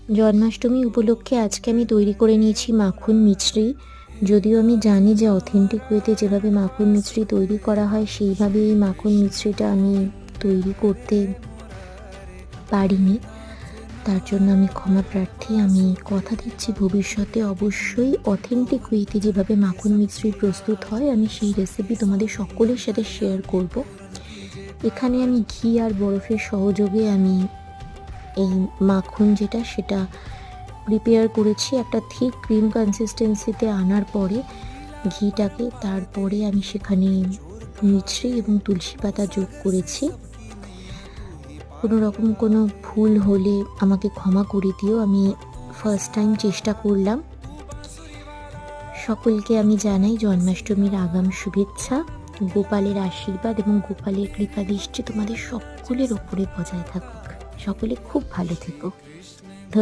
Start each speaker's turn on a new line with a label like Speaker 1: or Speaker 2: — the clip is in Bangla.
Speaker 1: জন্মাষ্টমী উপলক্ষে আজকে আমি তৈরি করে নিয়েছি মাখন মিছরি। যদিও আমি জানি যে অথেন্টিক ওয়েতে যেভাবে মাখন মিছরি তৈরি করা হয় সেইভাবে এই মাখন মিছরিটা আমি তৈরি করতে পারিনি। তার জন্য আমি ক্ষমা প্রার্থী। আমি কথা দিচ্ছি ভবিষ্যতে অবশ্যই অথেন্টিক ওয়েতে যেভাবে মাখন মিছরি প্রস্তুত হয় আমি সেই রেসিপি তোমাদের সকলের সাথে শেয়ার করব। এখানে আমি ঘি আর বরফের সহযোগে আমি এই মাখন যেটা সেটা প্রিপেয়ার করেছি। একটা থিক ক্রিম কনসিস্টেন্সিতে আনার পরে ঘিটাকে তারপরে আমি সেখানে মিছরি এবং তুলসী পাতা যোগ করেছি। কোনো রকম কোনো ভুল হলে আমাকে ক্ষমা করে দিও। আমি ফার্স্ট টাইম চেষ্টা করলাম। সকলকে আমি জানাই জন্মাষ্টমীর আগাম শুভেচ্ছা। গোপালের আশীর্বাদ এবং গোপালের কৃপাদৃষ্টি তোমাদের সকলের ওপরে বজায় থাকুক। সকলে খুব ভালো থেকো।